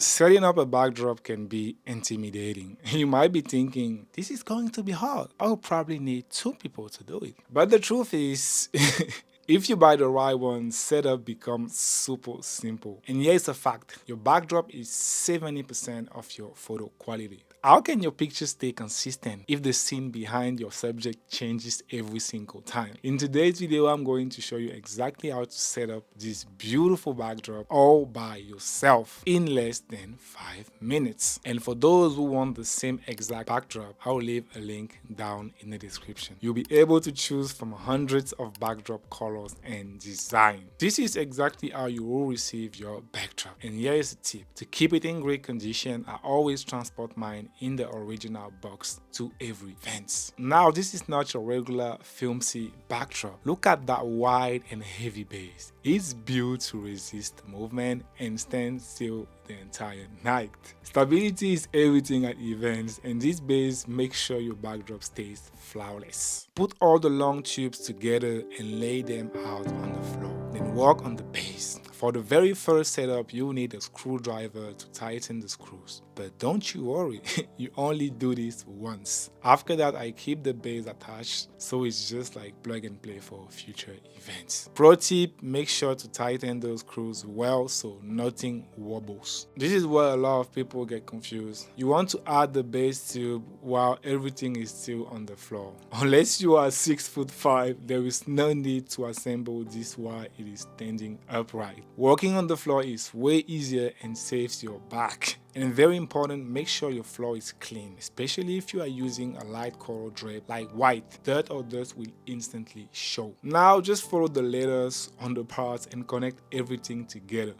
Setting up a backdrop can be intimidating. You might be thinking, this is going to be hard. I'll probably need two people to do it. But the truth is, if you buy the right one, setup becomes super simple. And here's a fact, your backdrop is 70% of your photo quality. How can your picture stay consistent if the scene behind your subject changes every single time? In today's video, I'm going to show you exactly how to set up this beautiful backdrop all by yourself in less than 5 minutes. And for those who want the same exact backdrop, I'll leave a link down in the description. You'll be able to choose from hundreds of backdrop colors and design. This is exactly how you will receive your backdrop. And here is a tip. To keep it in great condition, I always transport mine in the original box to every event. Now, this is not your regular filmy backdrop. Look at that wide and heavy base. It's built to resist movement and stand still the entire night. Stability is everything at events, and this base makes sure your backdrop stays flawless. Put all the long tubes together and lay them out on the floor. Then work on the base. For the very first setup, you'll need a screwdriver to tighten the screws. But don't you worry, you only do this once. After that, I keep the base attached, so it's just like plug and play for future events. Pro tip, make sure to tighten those screws well so nothing wobbles. This is where a lot of people get confused. You want to add the base tube while everything is still on the floor. Unless you are 6'5", there is no need to assemble this while it is standing upright. Working on the floor is way easier and saves your back. And very important, make sure your floor is clean, especially if you are using a light color drape like white. Dirt or dust will instantly show. Now just follow the letters on the parts and connect everything together.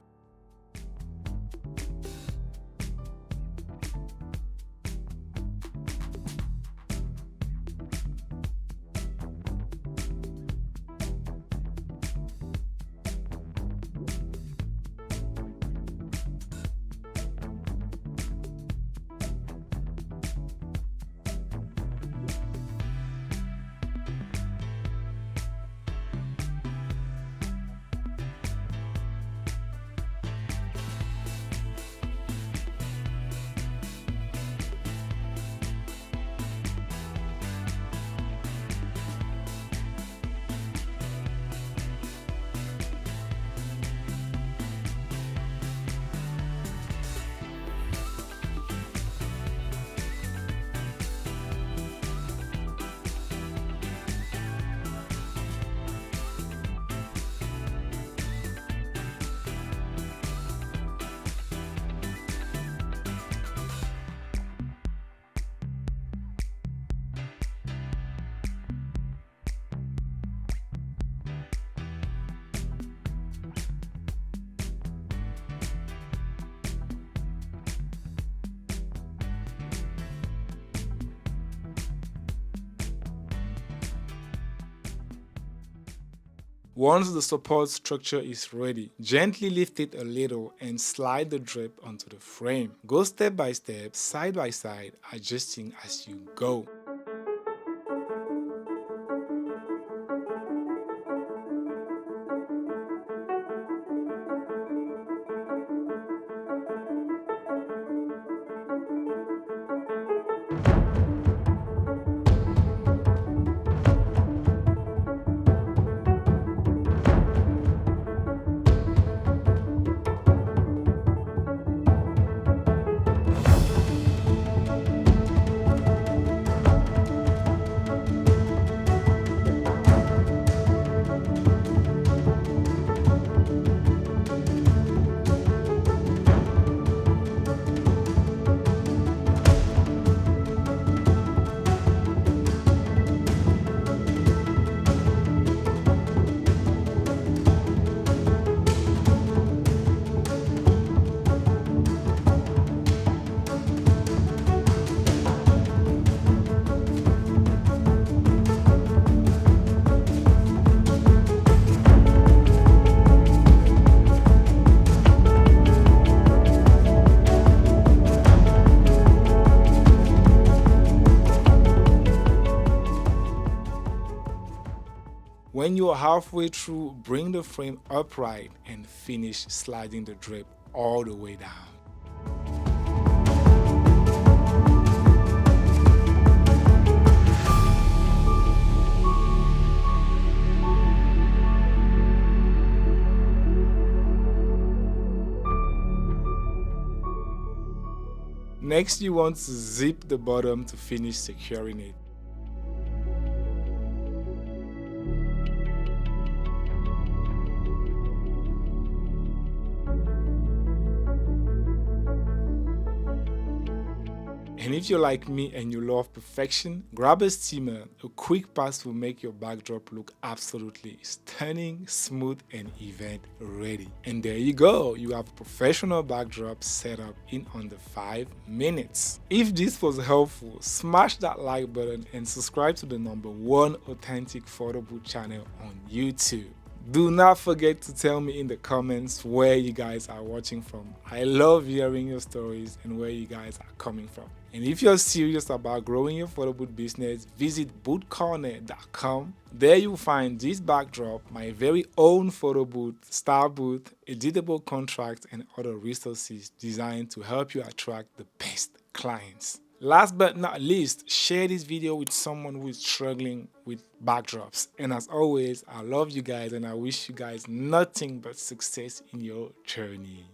Once the support structure is ready, gently lift it a little and slide the drape onto the frame. Go step by step, side by side, adjusting as you go. When you are halfway through, bring the frame upright and finish sliding the drape all the way down. Next, you want to zip the bottom to finish securing it. And if you're like me and you love perfection, grab a steamer. A quick pass will make your backdrop look absolutely stunning, smooth, and event ready. And there you go, you have a professional backdrop set up in under 5 minutes. If this was helpful, smash that like button and subscribe to the #1 authentic photo booth channel on YouTube. Do not forget to tell me in the comments where you guys are watching from. I love hearing your stories and where you guys are coming from. And if you're serious about growing your photo booth business, visit boothcorner.com. There you'll find this backdrop, my very own photo booth, star booth, editable contracts, and other resources designed to help you attract the best clients. Last but not least, share this video with someone who is struggling with backdrops. And as always, I love you guys and I wish you guys nothing but success in your journey.